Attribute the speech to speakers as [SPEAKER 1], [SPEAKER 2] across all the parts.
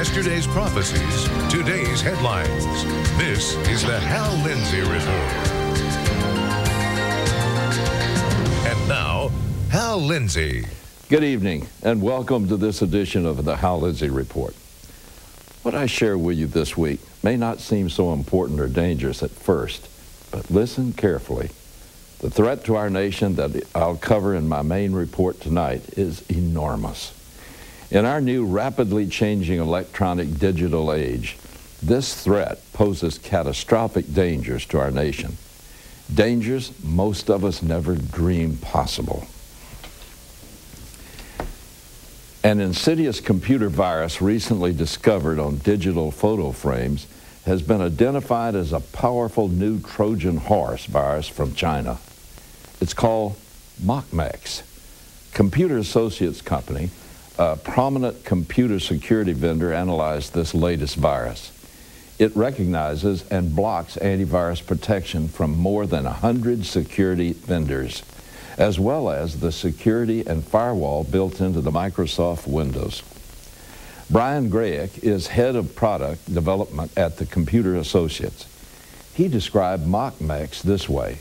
[SPEAKER 1] Yesterday's prophecies, today's headlines. This is the HAL Lindsey Report. And now, HAL Lindsey.
[SPEAKER 2] Good evening, and welcome to this edition of the HAL Lindsey Report. What I share with you this week may not seem so important or dangerous at first, but listen carefully. The threat to our nation that I'll cover in my main report tonight is enormous. In our new rapidly changing electronic digital age, this threat poses catastrophic dangers to our nation. Dangers most of us never dreamed possible. An insidious computer virus recently discovered on digital photo frames has been identified as a powerful new Trojan horse virus from China. It's called MOCMEX. Computer Associates Company, a prominent computer security vendor, analyzed this latest virus. It recognizes and blocks antivirus protection from more than 100 security vendors, as well as the security and firewall built into the Microsoft Windows. Brian Grayek is head of product development at the Computer Associates. He described MOCMEX this way.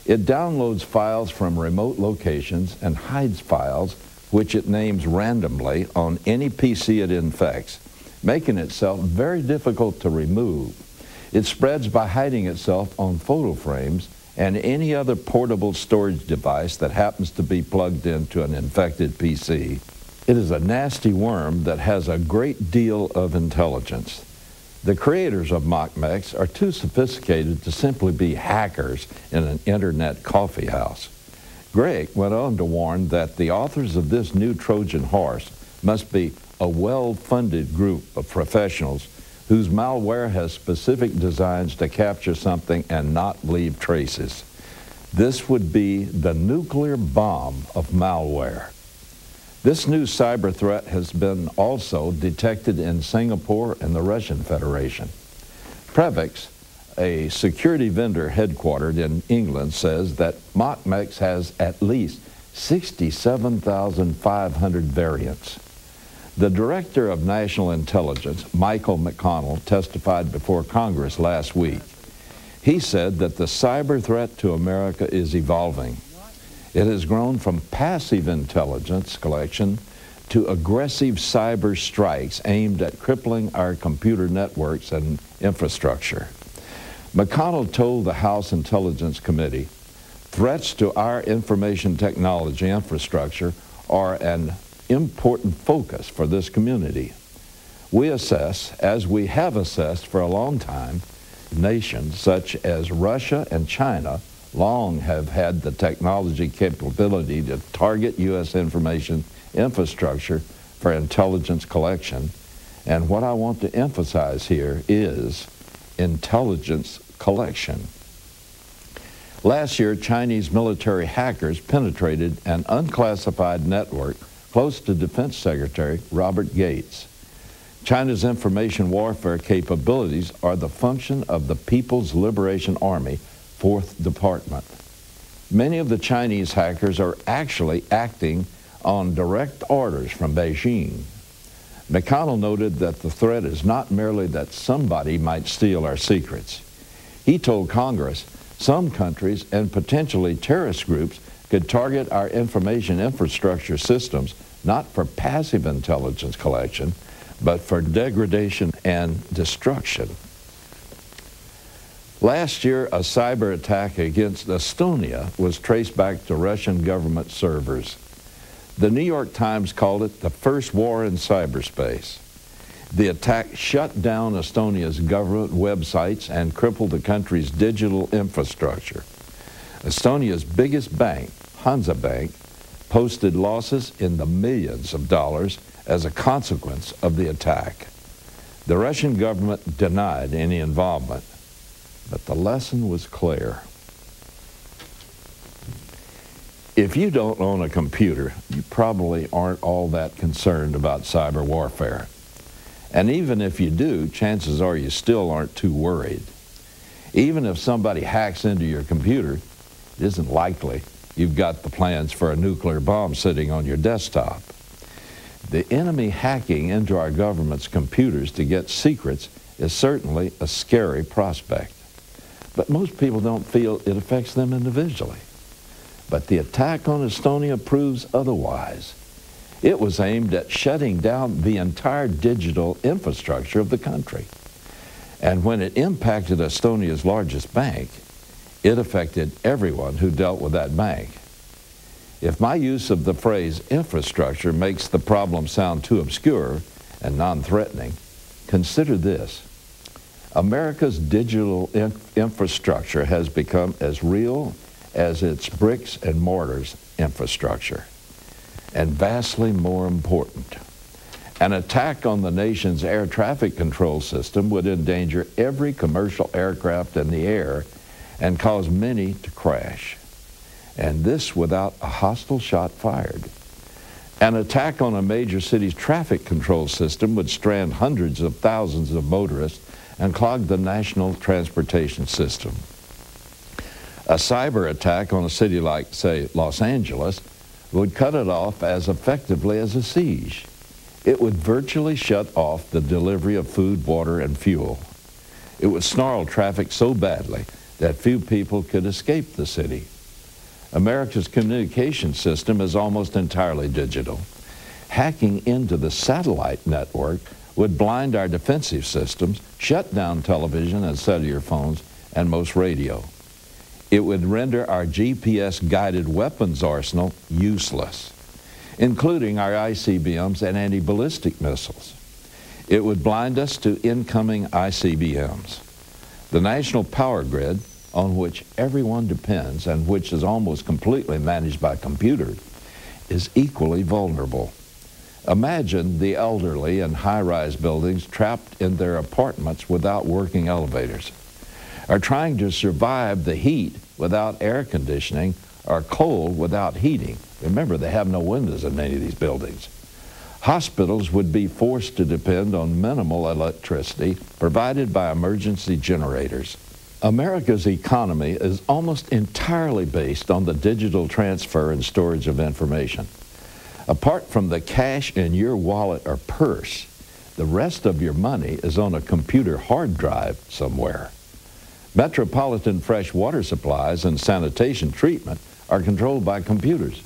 [SPEAKER 2] It downloads files from remote locations and hides files which it names randomly on any PC it infects, making itself very difficult to remove. It spreads by hiding itself on photo frames and any other portable storage device that happens to be plugged into an infected PC. It is a nasty worm that has a great deal of intelligence. The creators of MOCMEX are too sophisticated to simply be hackers in an internet coffee house. Greg went on to warn that the authors of this new Trojan horse must be a well-funded group of professionals whose malware has specific designs to capture something and not leave traces. This would be the nuclear bomb of malware. This new cyber threat has been also detected in Singapore and the Russian Federation. Previx, a security vendor headquartered in England, says that MOCMEX has at least 67,500 variants. The Director of National Intelligence, Michael McConnell, testified before Congress last week. He said that the cyber threat to America is evolving. It has grown from passive intelligence collection to aggressive cyber strikes aimed at crippling our computer networks and infrastructure. McConnell told the House Intelligence Committee, threats to our information technology infrastructure are an important focus for this community. We assess, as we have assessed for a long time, nations such as Russia and China long have had the technology capability to target U.S. information infrastructure for intelligence collection. And what I want to emphasize here is intelligence collection. Last year, Chinese military hackers penetrated an unclassified network close to Defense Secretary Robert Gates. China's information warfare capabilities are the function of the People's Liberation Army, 4th Department. Many of the Chinese hackers are actually acting on direct orders from Beijing. McConnell noted that the threat is not merely that somebody might steal our secrets. He told Congress some countries and potentially terrorist groups could target our information infrastructure systems not for passive intelligence collection, but for degradation and destruction. Last year, a cyber attack against Estonia was traced back to Russian government servers. The New York Times called it the first war in cyberspace. The attack shut down Estonia's government websites and crippled the country's digital infrastructure. Estonia's biggest bank, Hansa Bank, posted losses in the millions of dollars as a consequence of the attack. The Russian government denied any involvement, but the lesson was clear. If you don't own a computer, you probably aren't all that concerned about cyber warfare. And even if you do, chances are you still aren't too worried. Even if somebody hacks into your computer, it isn't likely you've got the plans for a nuclear bomb sitting on your desktop. The enemy hacking into our government's computers to get secrets is certainly a scary prospect. But most people don't feel it affects them individually. But the attack on Estonia proves otherwise. It was aimed at shutting down the entire digital infrastructure of the country. And when it impacted Estonia's largest bank, it affected everyone who dealt with that bank. If my use of the phrase infrastructure makes the problem sound too obscure and non-threatening, consider this. America's digital infrastructure has become as real as its bricks and mortars infrastructure, and vastly more important. An attack on the nation's air traffic control system would endanger every commercial aircraft in the air and cause many to crash. And this without a hostile shot fired. An attack on a major city's traffic control system would strand hundreds of thousands of motorists and clog the national transportation system. A cyber attack on a city like, say, Los Angeles would cut it off as effectively as a siege. It would virtually shut off the delivery of food, water, and fuel. It would snarl traffic so badly that few people could escape the city. America's communication system is almost entirely digital. Hacking into the satellite network would blind our defensive systems, shut down television and cellular phones, and most radio. It would render our GPS-guided weapons arsenal useless, including our ICBMs and anti-ballistic missiles. It would blind us to incoming ICBMs. The national power grid, on which everyone depends and which is almost completely managed by computers, is equally vulnerable. Imagine the elderly in high-rise buildings trapped in their apartments without working elevators, or trying to survive the heat without air conditioning, or cold without heating. Remember, they have no windows in many of these buildings. Hospitals would be forced to depend on minimal electricity provided by emergency generators. America's economy is almost entirely based on the digital transfer and storage of information. Apart from the cash in your wallet or purse, the rest of your money is on a computer hard drive somewhere. Metropolitan fresh water supplies and sanitation treatment are controlled by computers.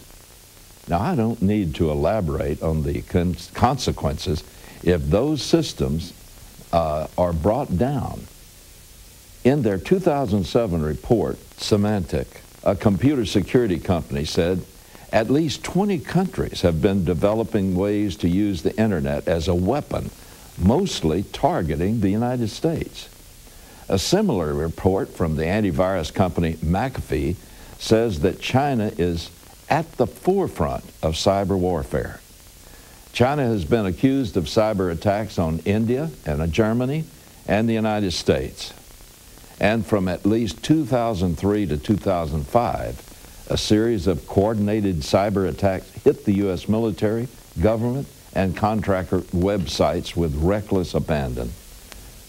[SPEAKER 2] Now, I don't need to elaborate on the consequences if those systems are brought down. In their 2007 report, Symantec, a computer security company, said at least 20 countries have been developing ways to use the internet as a weapon, mostly targeting the United States. A similar report from the antivirus company McAfee says that China is at the forefront of cyber warfare. China has been accused of cyber attacks on India and Germany and the United States. And from at least 2003 to 2005, a series of coordinated cyber attacks hit the U.S. military, government, and contractor websites with reckless abandon.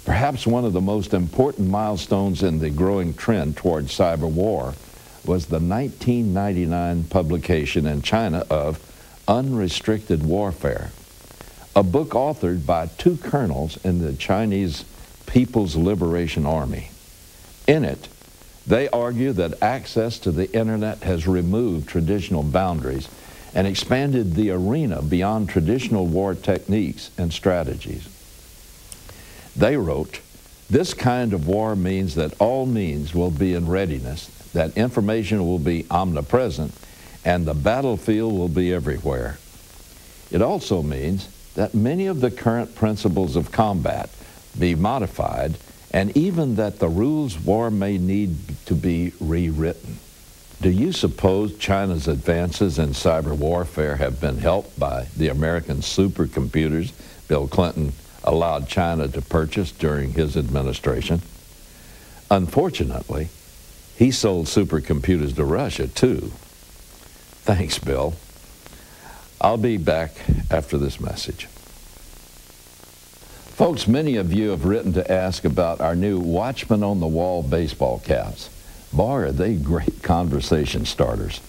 [SPEAKER 2] Perhaps one of the most important milestones in the growing trend toward cyber war was the 1999 publication in China of Unrestricted Warfare, a book authored by two colonels in the Chinese People's Liberation Army. In it, they argue that access to the internet has removed traditional boundaries and expanded the arena beyond traditional war techniques and strategies. They wrote, "This kind of war means that all means will be in readiness, that information will be omnipresent, and the battlefield will be everywhere. It also means that many of the current principles of combat be modified, and even that the rules of war may need to be rewritten." Do you suppose China's advances in cyber warfare have been helped by the American supercomputers Bill Clinton allowed China to purchase during his administration? Unfortunately, he sold supercomputers to Russia, too. Thanks, Bill. I'll be back after this message. Folks, many of you have written to ask about our new Watchman on the Wall baseball caps. Boy, are they great conversation starters.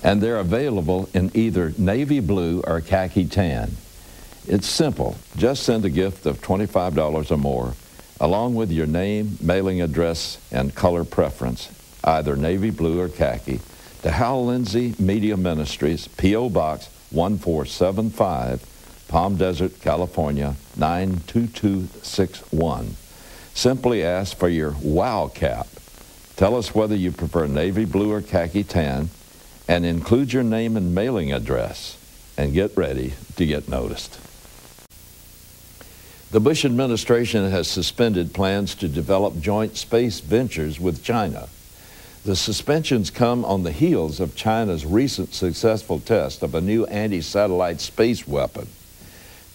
[SPEAKER 2] And they're available in either navy blue or khaki tan. It's simple. Just send a gift of $25 or more, along with your name, mailing address, and color preference, either navy blue or khaki, to HAL Lindsey Media Ministries, P.O. Box 1475, Palm Desert, California, 92261. Simply ask for your WOW cap. Tell us whether you prefer navy blue or khaki tan, and include your name and mailing address, and get ready to get noticed. The Bush administration has suspended plans to develop joint space ventures with China. The suspensions come on the heels of China's recent successful test of a new anti-satellite space weapon.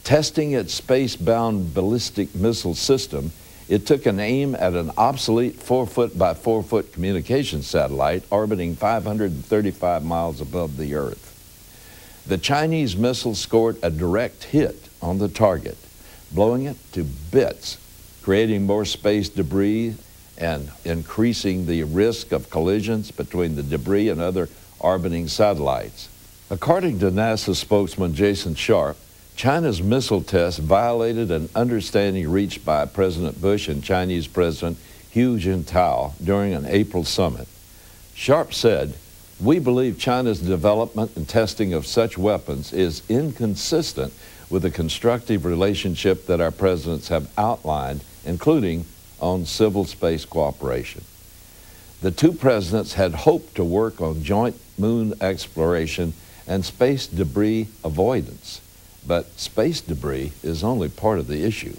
[SPEAKER 2] Testing its space-bound ballistic missile system, it took an aim at an obsolete 4-foot by 4-foot communication satellite orbiting 535 miles above the Earth. The Chinese missile scored a direct hit on the target, blowing it to bits, creating more space debris and increasing the risk of collisions between the debris and other orbiting satellites. According to NASA spokesman Jason Sharp, China's missile test violated an understanding reached by President Bush and Chinese President Hu Jintao during an April summit. Sharp said, "We believe China's development and testing of such weapons is inconsistent with the constructive relationship that our presidents have outlined, including on civil space cooperation." The two presidents had hoped to work on joint moon exploration and space debris avoidance. But space debris is only part of the issue.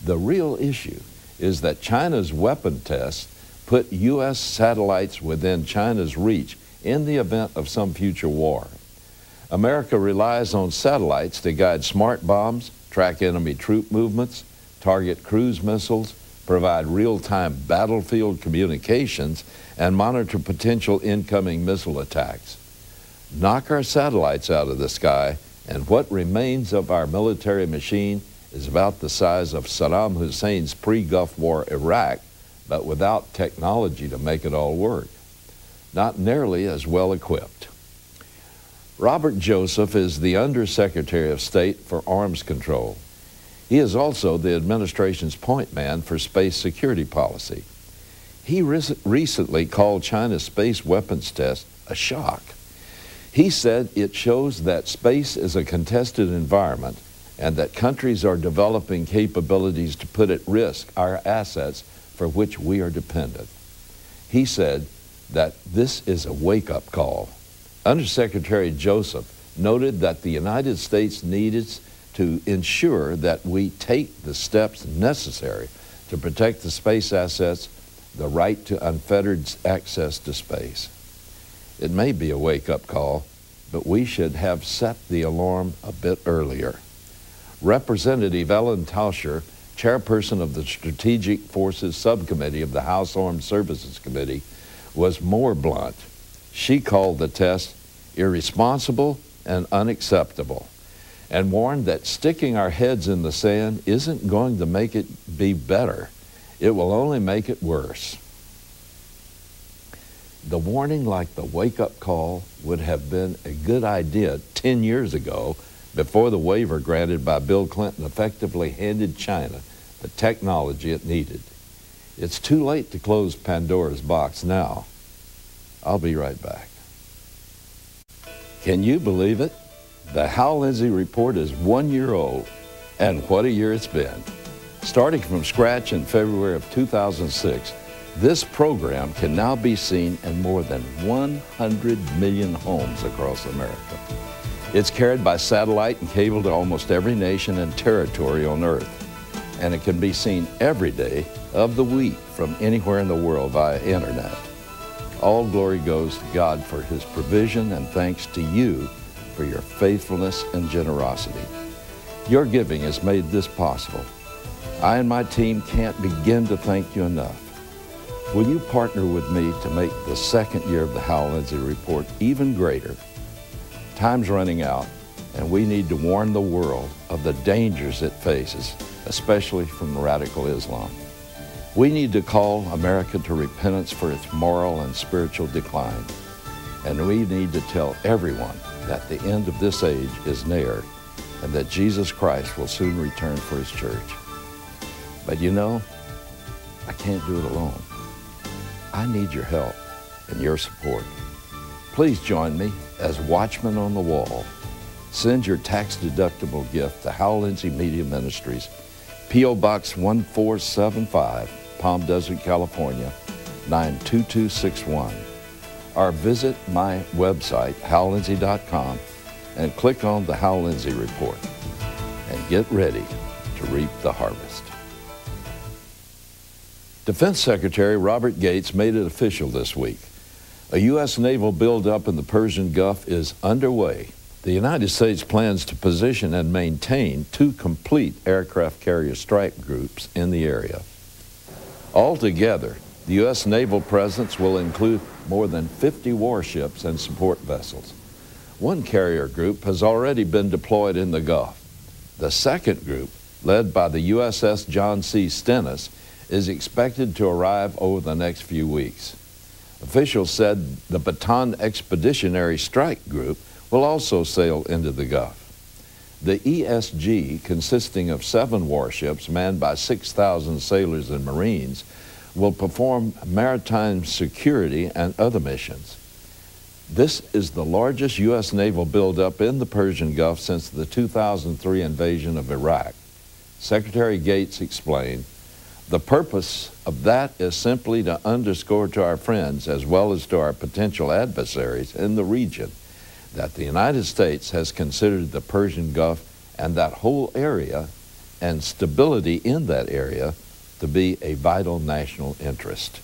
[SPEAKER 2] The real issue is that China's weapon tests put U.S. satellites within China's reach in the event of some future war. America relies on satellites to guide smart bombs, track enemy troop movements, target cruise missiles, provide real-time battlefield communications, and monitor potential incoming missile attacks. Knock our satellites out of the sky, and what remains of our military machine is about the size of Saddam Hussein's pre-Gulf War Iraq, but without technology to make it all work. Not nearly as well equipped. Robert Joseph is the Undersecretary of State for Arms Control. He is also the administration's point man for space security policy. He recently called China's space weapons test a shock. He said it shows that space is a contested environment and that countries are developing capabilities to put at risk our assets for which we are dependent. He said that this is a wake-up call. Undersecretary Joseph noted that the United States needs to ensure that we take the steps necessary to protect the space assets, the right to unfettered access to space. It may be a wake-up call, but we should have set the alarm a bit earlier. Representative Ellen Tauscher, chairperson of the Strategic Forces Subcommittee of the House Armed Services Committee, was more blunt. She called the test irresponsible and unacceptable, and warned that sticking our heads in the sand isn't going to make it be better. It will only make it worse. The warning, like the wake-up call, would have been a good idea 10 years ago, before the waiver granted by Bill Clinton effectively handed China the technology it needed. It's too late to close Pandora's box now. I'll be right back. Can you believe it? The HAL Lindsey Report is 1 year old, and what a year it's been. Starting from scratch in February of 2006, this program can now be seen in more than 100 million homes across America. It's carried by satellite and cable to almost every nation and territory on Earth, and it can be seen every day of the week from anywhere in the world via internet. All glory goes to God for His provision, and thanks to you for your faithfulness and generosity. Your giving has made this possible. I and my team can't begin to thank you enough. Will you partner with me to make the second year of the HAL Lindsey Report even greater? Time's running out, and we need to warn the world of the dangers it faces, especially from radical Islam. We need to call America to repentance for its moral and spiritual decline. And we need to tell everyone that the end of this age is near. and that Jesus Christ will soon return for his church. But you know, I can't do it alone. I need your help and your support. Please join me as Watchman on the Wall. Send your tax-deductible gift to HAL Lindsey Media Ministries, P.O. Box 1475, Palm Desert, California, 92261. Or visit my website, hallindsey.com, and click on the Hal Lindsey Report. And get ready to reap the harvest. Defense Secretary Robert Gates made it official this week. A U.S. naval buildup in the Persian Gulf is underway. The United States plans to position and maintain 2 complete aircraft carrier strike groups in the area. Altogether, the U.S. naval presence will include more than 50 warships and support vessels. One carrier group has already been deployed in the Gulf. The second group, led by the USS John C. Stennis, is expected to arrive over the next few weeks. Officials said the Bataan Expeditionary Strike Group will also sail into the Gulf. The ESG, consisting of 7 warships manned by 6,000 sailors and Marines, will perform maritime security and other missions. This is the largest U.S. naval buildup in the Persian Gulf since the 2003 invasion of Iraq. Secretary Gates explained, "The purpose of that is simply to underscore to our friends as well as to our potential adversaries in the region that the United States has considered the Persian Gulf and that whole area and stability in that area to be a vital national interest."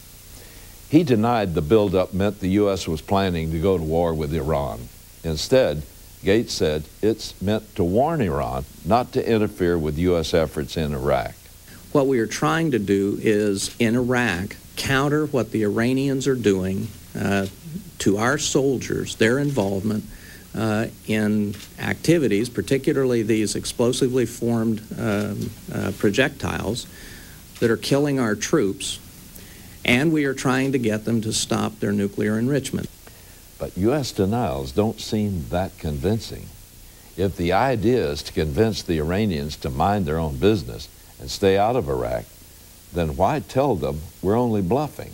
[SPEAKER 2] He denied the buildup meant the U.S. was planning to go to war with Iran. Instead, Gates said it's meant to warn Iran not to interfere with U.S. efforts in Iraq.
[SPEAKER 3] What we are trying to do is, in Iraq, counter what the Iranians are doing to our soldiers, their involvement in activities, particularly these explosively formed projectiles that are killing our troops, and we are trying to get them to stop their nuclear enrichment.
[SPEAKER 2] But U.S. denials don't seem that convincing. If the idea is to convince the Iranians to mind their own business and stay out of Iraq, then why tell them we're only bluffing?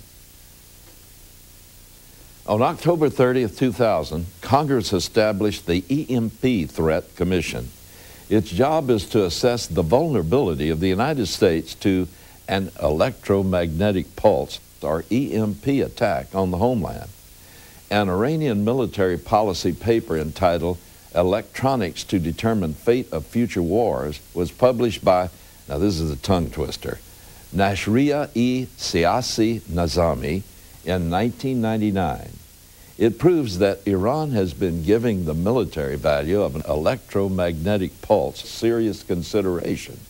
[SPEAKER 2] On October 30th, 2000, Congress established the EMP Threat Commission. Its job is to assess the vulnerability of the United States to an electromagnetic pulse, or EMP, attack on the homeland. An Iranian military policy paper entitled Electronics to Determine Fate of Future Wars was published by, now this is a tongue twister, Nasriya-e-Siasi Nazami in 1999. It proves that Iran has been giving the military value of an electromagnetic pulse serious consideration.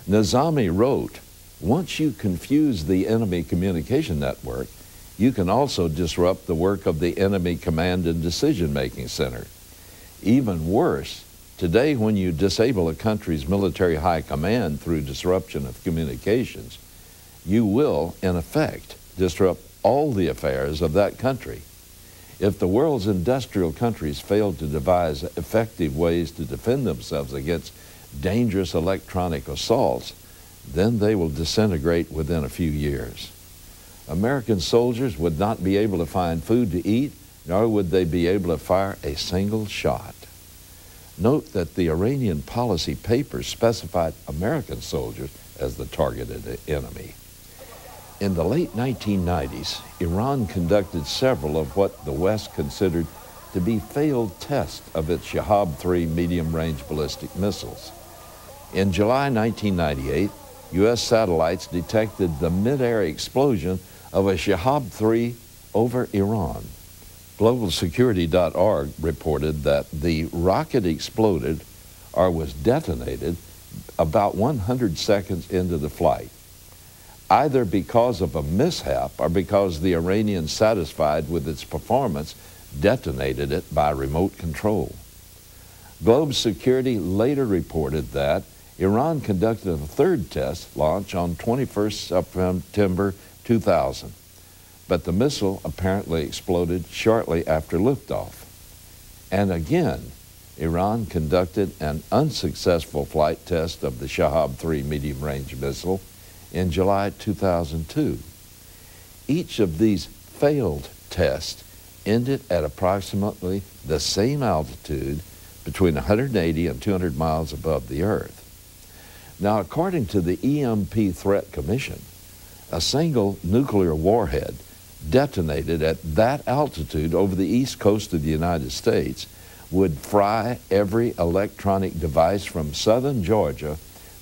[SPEAKER 2] Nazami wrote, "Once you confuse the enemy communication network, you can also disrupt the work of the enemy command and decision-making center. Even worse, today when you disable a country's military high command through disruption of communications, you will, in effect, disrupt all the affairs of that country. If the world's industrial countries fail to devise effective ways to defend themselves against dangerous electronic assaults, then they will disintegrate within a few years. American soldiers would not be able to find food to eat, nor would they be able to fire a single shot." Note that the Iranian policy papers specified American soldiers as the targeted enemy. In the late 1990s, Iran conducted several of what the West considered to be failed tests of its Shahab-3 medium-range ballistic missiles. In July 1998, U.S. satellites detected the mid-air explosion of a Shahab-3 over Iran. GlobalSecurity.org reported that the rocket exploded or was detonated about 100 seconds into the flight, either because of a mishap or because the Iranians, satisfied with its performance, detonated it by remote control. Globe Security later reported that Iran conducted a third test launch on 21st September 2000, but the missile apparently exploded shortly after liftoff. And again, Iran conducted an unsuccessful flight test of the Shahab-3 medium-range missile in July 2002. Each of these failed tests ended at approximately the same altitude, between 180 and 200 miles above the Earth. Now, according to the EMP Threat Commission, a single nuclear warhead detonated at that altitude over the east coast of the United States would fry every electronic device from southern Georgia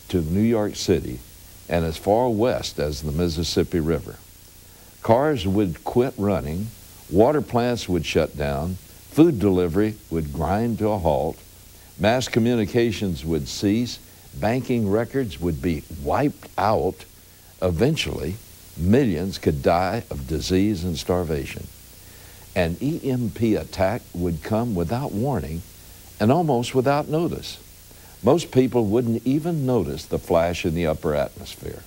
[SPEAKER 2] to New York City and as far west as the Mississippi River. Cars would quit running, water plants would shut down, food delivery would grind to a halt, mass communications would cease, banking records would be wiped out. Eventually, millions could die of disease and starvation. An EMP attack would come without warning and almost without notice. Most people wouldn't even notice the flash in the upper atmosphere.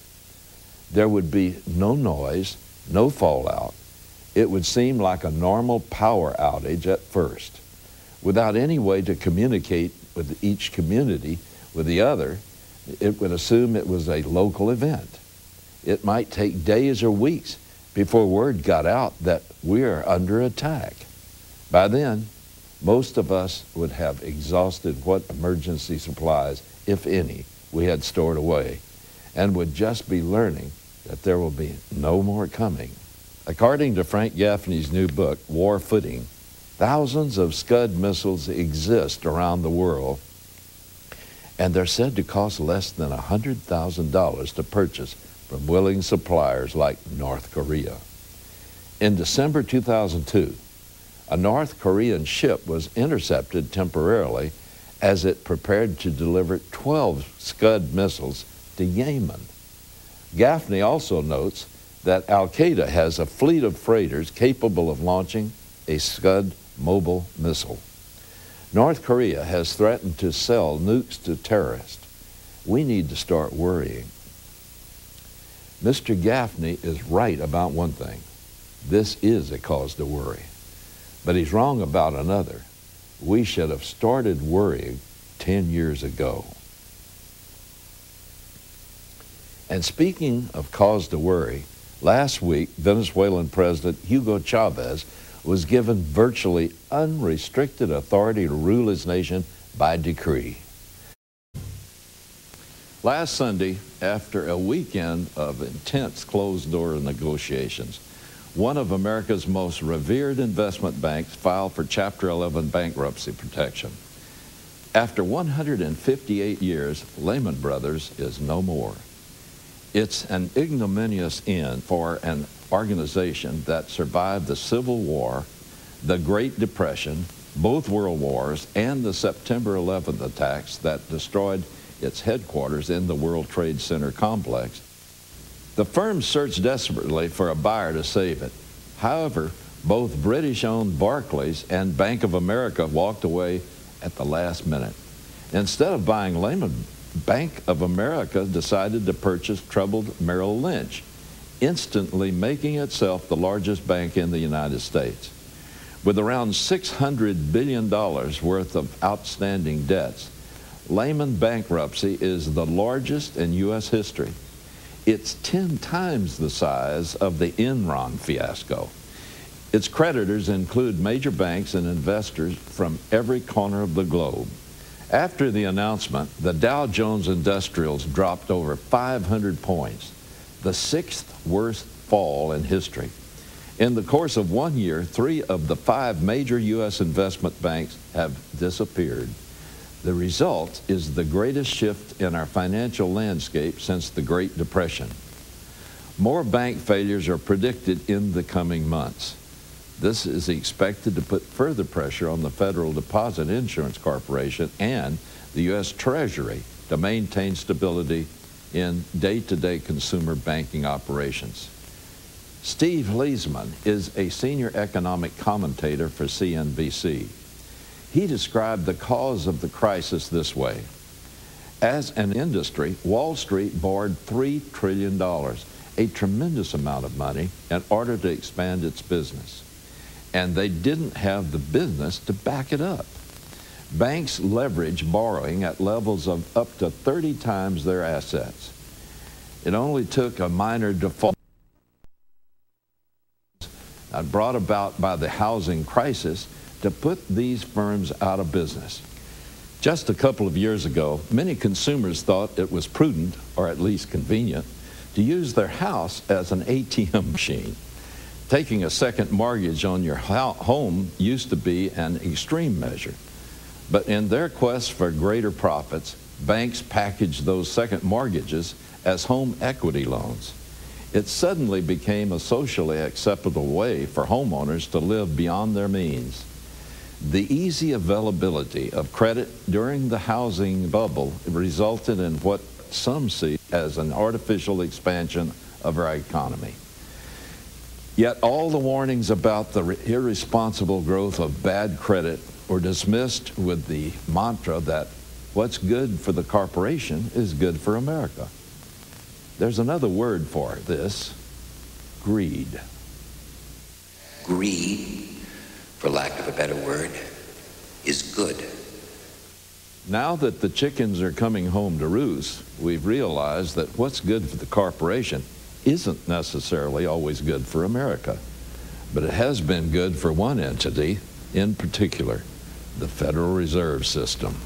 [SPEAKER 2] There would be no noise, no fallout. It would seem like a normal power outage at first. Without any way to communicate with each community with the other, it would assume it was a local event. It might take days or weeks before word got out that we're under attack. By then, most of us would have exhausted what emergency supplies, if any, we had stored away, and would just be learning that there will be no more coming. According to Frank Gaffney's new book, War Footing, thousands of Scud missiles exist around the world, and they're said to cost less than $100,000 to purchase from willing suppliers like North Korea. In December 2002, a North Korean ship was intercepted temporarily as it prepared to deliver 12 Scud missiles to Yemen. Gaffney also notes that Al-Qaeda has a fleet of freighters capable of launching a Scud mobile missile. North Korea has threatened to sell nukes to terrorists. We need to start worrying. Mr. Gaffney is right about one thing. This is a cause to worry. But he's wrong about another. We should have started worrying 10 years ago. And speaking of cause to worry, last week, Venezuelan President Hugo Chavez was given virtually unrestricted authority to rule his nation by decree. Last Sunday, after a weekend of intense closed-door negotiations, one of America's most revered investment banks filed for Chapter 11 bankruptcy protection. After 158 years, Lehman Brothers is no more. It's an ignominious end for an organization that survived the Civil War, the Great Depression, both World Wars, and the September 11th attacks that destroyed its headquarters in the World Trade Center complex. The firm searched desperately for a buyer to save it. However, both British-owned Barclays and Bank of America walked away at the last minute. Instead of buying Lehman, Bank of America decided to purchase troubled Merrill Lynch, instantly making itself the largest bank in the United States. With around $600 billion worth of outstanding debts, Lehman bankruptcy is the largest in U.S. history. It's 10 times the size of the Enron fiasco. Its creditors include major banks and investors from every corner of the globe. After the announcement, the Dow Jones Industrials dropped over 500 points, the sixth worst fall in history. In the course of 1 year, 3 of the 5 major U.S. investment banks have disappeared. The result is the greatest shift in our financial landscape since the Great Depression. More bank failures are predicted in the coming months. This is expected to put further pressure on the Federal Deposit Insurance Corporation and the U.S. Treasury to maintain stability in day-to-day consumer banking operations. Steve Leisman is a senior economic commentator for CNBC. He described the cause of the crisis this way. As an industry, Wall Street borrowed $3 trillion, a tremendous amount of money, in order to expand its business. And they didn't have the business to back it up. Banks leverage borrowing at levels of up to 30 times their assets. It only took a minor default brought about by the housing crisis to put these firms out of business. Just a couple of years ago, many consumers thought it was prudent, or at least convenient, to use their house as an ATM machine. Taking a second mortgage on your home used to be an extreme measure. But in their quest for greater profits, banks packaged those second mortgages as home equity loans. It suddenly became a socially acceptable way for homeowners to live beyond their means. The easy availability of credit during the housing bubble resulted in what some see as an artificial expansion of our economy. Yet all the warnings about the irresponsible growth of bad credit were dismissed with the mantra that what's good for the corporation is good for America. There's another word for this: greed.
[SPEAKER 4] Greed, for lack of a better word, is good.
[SPEAKER 2] Now that the chickens are coming home to roost, we've realized that what's good for the corporation isn't necessarily always good for America. But it has been good for one entity in particular, the Federal Reserve System.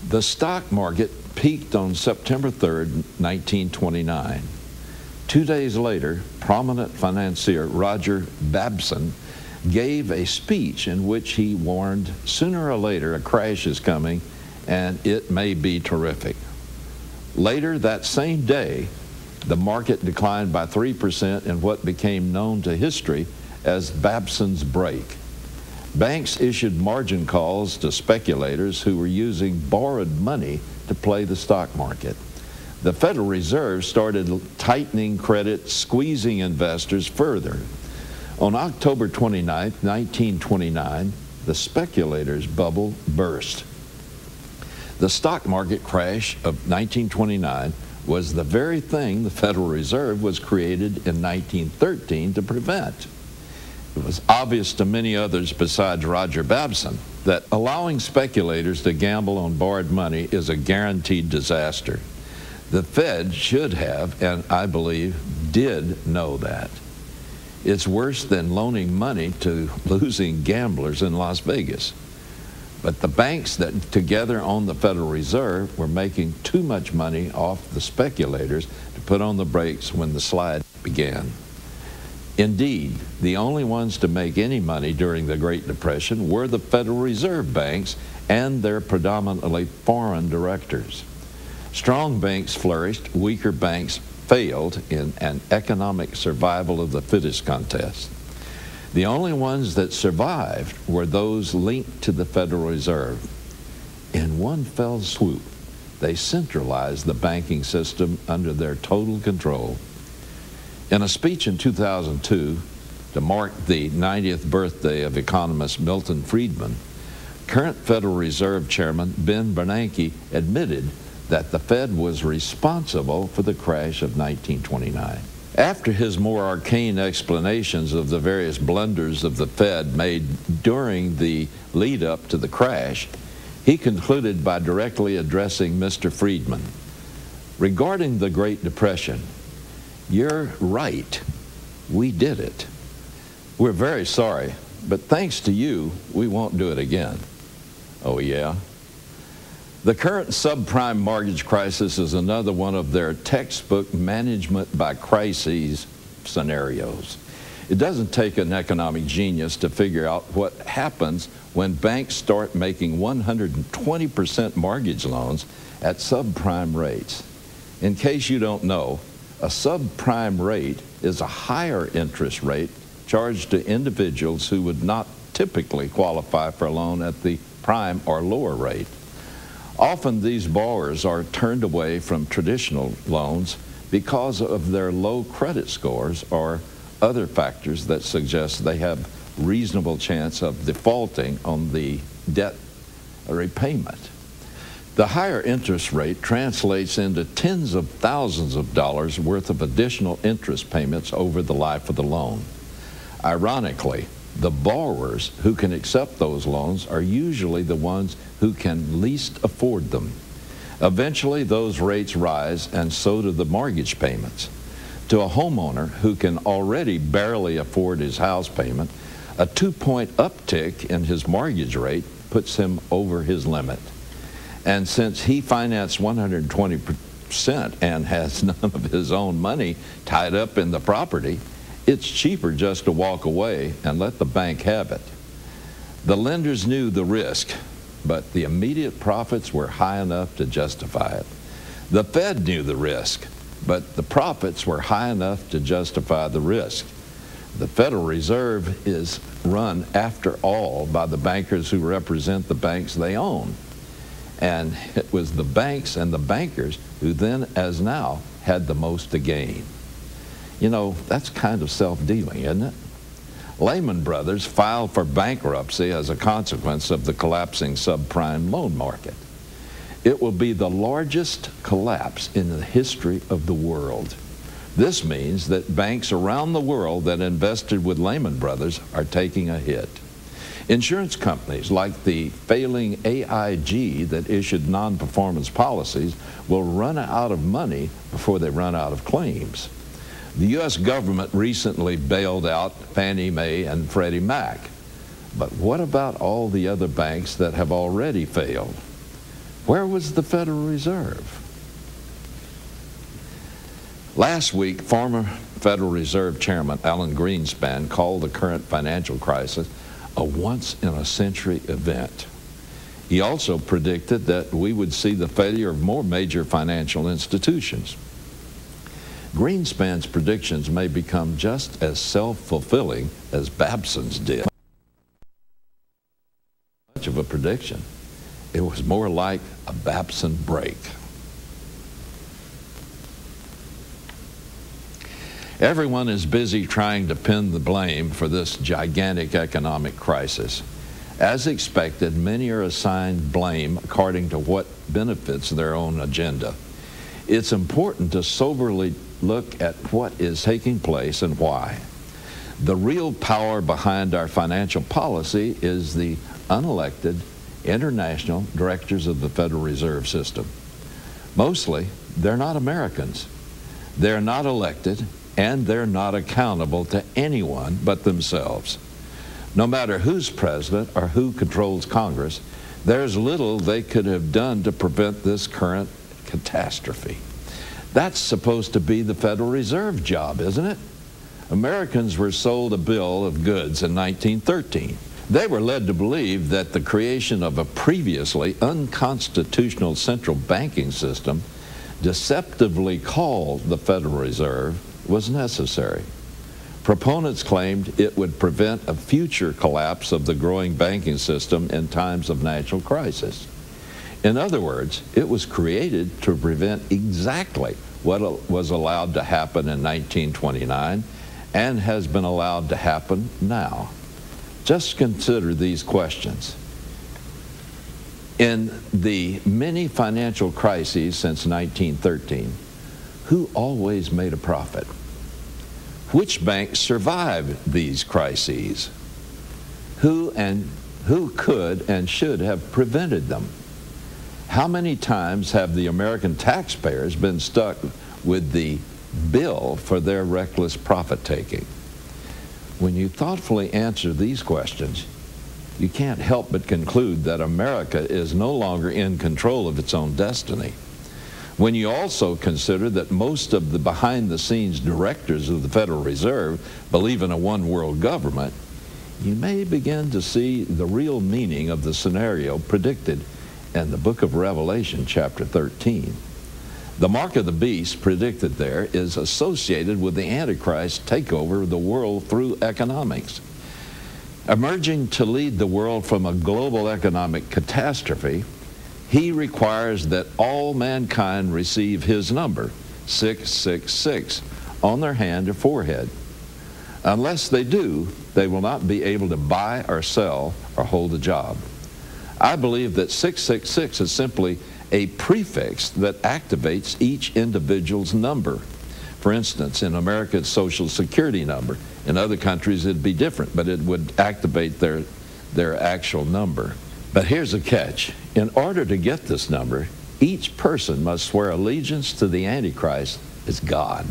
[SPEAKER 2] The stock market peaked on September 3rd, 1929. 2 days later, prominent financier Roger Babson gave a speech in which he warned sooner or later a crash is coming and it may be terrific. Later that same day, the market declined by 3% in what became known to history as Babson's break. Banks issued margin calls to speculators who were using borrowed money to play the stock market. The Federal Reserve started tightening credit, squeezing investors further. On October 29, 1929, the speculators' bubble burst. The stock market crash of 1929 was the very thing the Federal Reserve was created in 1913 to prevent. It was obvious to many others besides Roger Babson that allowing speculators to gamble on borrowed money is a guaranteed disaster. The Fed should have, and I believe did, know that. It's worse than loaning money to losing gamblers in Las Vegas. But the banks that together owned the Federal Reserve were making too much money off the speculators to put on the brakes when the slide began. Indeed, the only ones to make any money during the Great Depression were the Federal Reserve banks and their predominantly foreign directors. Strong banks flourished, weaker banks failed in an economic survival of the fittest contest. The only ones that survived were those linked to the Federal Reserve. In one fell swoop, they centralized the banking system under their total control. In a speech in 2002 to mark the 90th birthday of economist Milton Friedman, current Federal Reserve Chairman Ben Bernanke admitted that the Fed was responsible for the crash of 1929. After his more arcane explanations of the various blunders of the Fed made during the lead-up to the crash, he concluded by directly addressing Mr. Friedman. Regarding the Great Depression, you're right. We did it. We're very sorry, but thanks to you, we won't do it again. Oh, yeah? The current subprime mortgage crisis is another one of their textbook management by crises scenarios. It doesn't take an economic genius to figure out what happens when banks start making 120% mortgage loans at subprime rates. In case you don't know, a subprime rate is a higher interest rate charged to individuals who would not typically qualify for a loan at the prime or lower rate. Often these borrowers are turned away from traditional loans because of their low credit scores or other factors that suggest they have reasonable chance of defaulting on the debt repayment. The higher interest rate translates into tens of thousands of dollars worth of additional interest payments over the life of the loan. Ironically, The borrowers who can accept those loans are usually the ones who can least afford them. Eventually, those rates rise, and so do the mortgage payments. To a homeowner who can already barely afford his house payment, a 2-point uptick in his mortgage rate puts him over his limit. And since he financed 120% and has none of his own money tied up in the property, it's cheaper just to walk away and let the bank have it. The lenders knew the risk, but the immediate profits were high enough to justify it. The Fed knew the risk, but the profits were high enough to justify the risk. The Federal Reserve is run, after all, by the bankers who represent the banks they own. And it was the banks and the bankers who then, as now, had the most to gain. You know, that's kind of self-dealing, isn't it? Lehman Brothers filed for bankruptcy as a consequence of the collapsing subprime loan market. It will be the largest collapse in the history of the world. This means that banks around the world that invested with Lehman Brothers are taking a hit. Insurance companies like the failing AIG that issued non-performance policies will run out of money before they run out of claims. The U.S. government recently bailed out Fannie Mae and Freddie Mac. But what about all the other banks that have already failed? Where was the Federal Reserve? Last week, former Federal Reserve Chairman Alan Greenspan called the current financial crisis a once-in-a-century event. He also predicted that we would see the failure of more major financial institutions. Greenspan's predictions may become just as self-fulfilling as Babson's did. Much of a prediction. It was more like a Babson break. Everyone is busy trying to pin the blame for this gigantic economic crisis. As expected, many are assigned blame according to what benefits their own agenda. It's important to soberly look at what is taking place and why. The real power behind our financial policy is the unelected international directors of the Federal Reserve System. Mostly, they're not Americans. They're not elected, and they're not accountable to anyone but themselves. No matter who's president or who controls Congress, there's little they could have done to prevent this current catastrophe. That's supposed to be the Federal Reserve job, isn't it? Americans were sold a bill of goods in 1913. They were led to believe that the creation of a previously unconstitutional central banking system, deceptively called the Federal Reserve, was necessary. Proponents claimed it would prevent a future collapse of the growing banking system in times of national crisis. In other words, it was created to prevent exactly what was allowed to happen in 1929 and has been allowed to happen now. Just consider these questions. In the many financial crises since 1913, who always made a profit? Which banks survived these crises? Who could and should have prevented them? How many times have the American taxpayers been stuck with the bill for their reckless profit-taking? When you thoughtfully answer these questions, you can't help but conclude that America is no longer in control of its own destiny. When you also consider that most of the behind-the-scenes directors of the Federal Reserve believe in a one-world government, you may begin to see the real meaning of the scenario predicted in the book of Revelation, chapter 13. The mark of the beast predicted there is associated with the Antichrist takeover of the world through economics. Emerging to lead the world from a global economic catastrophe, he requires that all mankind receive his number, 666, on their hand or forehead. Unless they do, they will not be able to buy or sell or hold a job. I believe that 666 is simply a prefix that activates each individual's number. For instance, in America's Social Security number, In other countries, it'd be different, but it would activate their actual number. But here's the catch. In order to get this number, each person must swear allegiance to the Antichrist as God.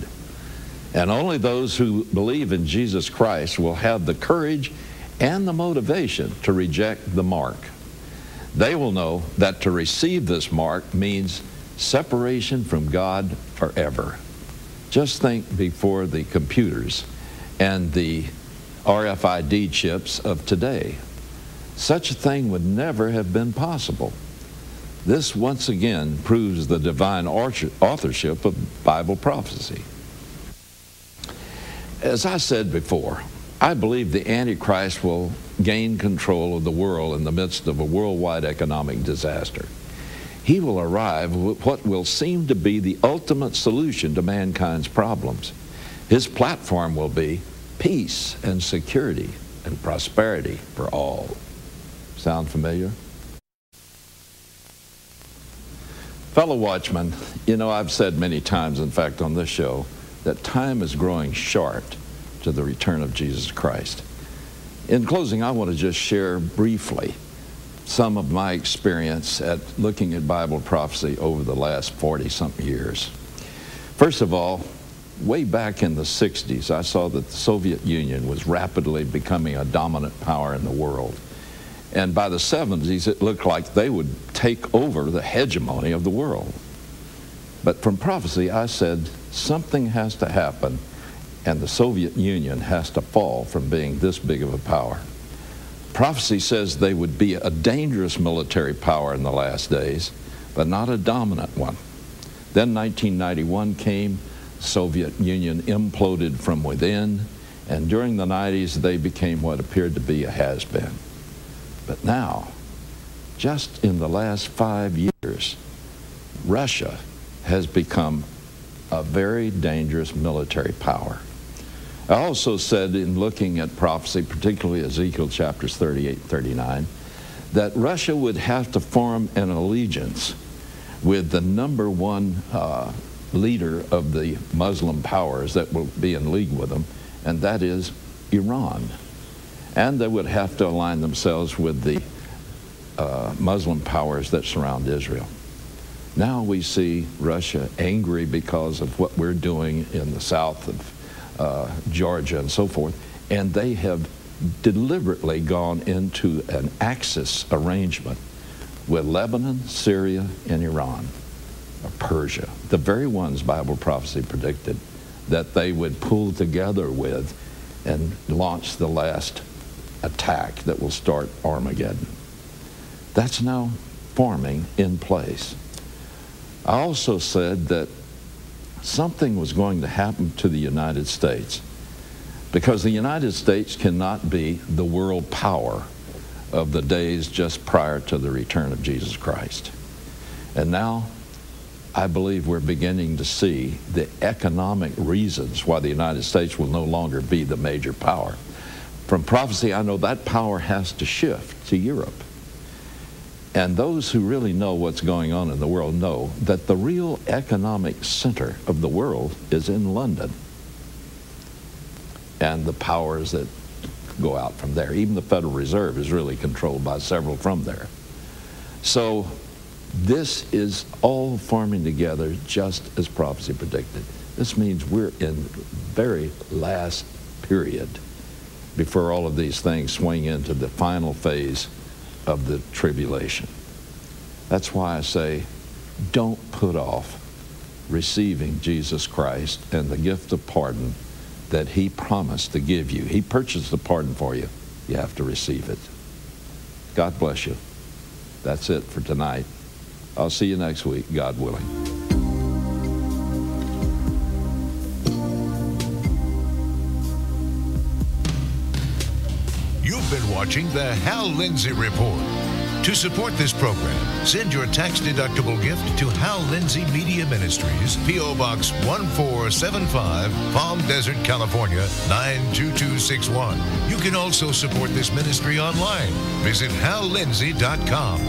[SPEAKER 2] And only those who believe in Jesus Christ will have the courage and the motivation to reject the mark. They will know that to receive this mark means separation from God forever. Just think before the computers and the RFID chips of today. Such a thing would never have been possible. This once again proves the divine authorship of Bible prophecy. As I said before, I believe the Antichrist will gain control of the world in the midst of a worldwide economic disaster. He will arrive with what will seem to be the ultimate solution to mankind's problems. His platform will be peace and security and prosperity for all. Sound familiar? Fellow watchmen, you know, I've said many times, in fact, on this show, that time is growing sharp to the return of Jesus Christ. In closing, I want to just share briefly some of my experience at looking at Bible prophecy over the last 40-something years. First of all, way back in the 60s, I saw that the Soviet Union was rapidly becoming a dominant power in the world. And by the 70s, it looked like they would take over the hegemony of the world. But from prophecy, I said, something has to happen, and the Soviet Union has to fall from being this big of a power. Prophecy says they would be a dangerous military power in the last days, but not a dominant one. Then 1991 came, the Soviet Union imploded from within, and during the 90s, they became what appeared to be a has-been. But now, just in the last 5 years, Russia has become a very dangerous military power. I also said in looking at prophecy, particularly Ezekiel chapters 38 and 39, that Russia would have to form an allegiance with the number one leader of the Muslim powers that will be in league with them, and that is Iran. And they would have to align themselves with the Muslim powers that surround Israel. Now we see Russia angry because of what we're doing in the south of Georgia and so forth, and they have deliberately gone into an axis arrangement with Lebanon, Syria, and Iran, or Persia, the very ones Bible prophecy predicted that they would pull together with and launch the last attack that will start Armageddon. That's now forming in place. I also said that something was going to happen to the United States because the United States cannot be the world power of the days just prior to the return of Jesus Christ. And now I believe we're beginning to see the economic reasons why the United States will no longer be the major power. From prophecy, I know that power has to shift to Europe. And those who really know what's going on in the world know that the real economic center of the world is in London. And the powers that go out from there. Even the Federal Reserve is really controlled by several from there. So this is all forming together just as prophecy predicted. This means we're in the very last period before all of these things swing into the final phase of the tribulation. That's why I say, don't put off receiving Jesus Christ and the gift of pardon that He promised to give you. He purchased the pardon for you. You have to receive it. God bless you. That's it for tonight. I'll see you next week, God willing.
[SPEAKER 1] You've been watching the Hal Lindsey Report. To support this program, send your tax-deductible gift to Hal Lindsey Media Ministries, P.O. Box 1475, Palm Desert, California, 92261. You can also support this ministry online. Visit HalLindsey.com.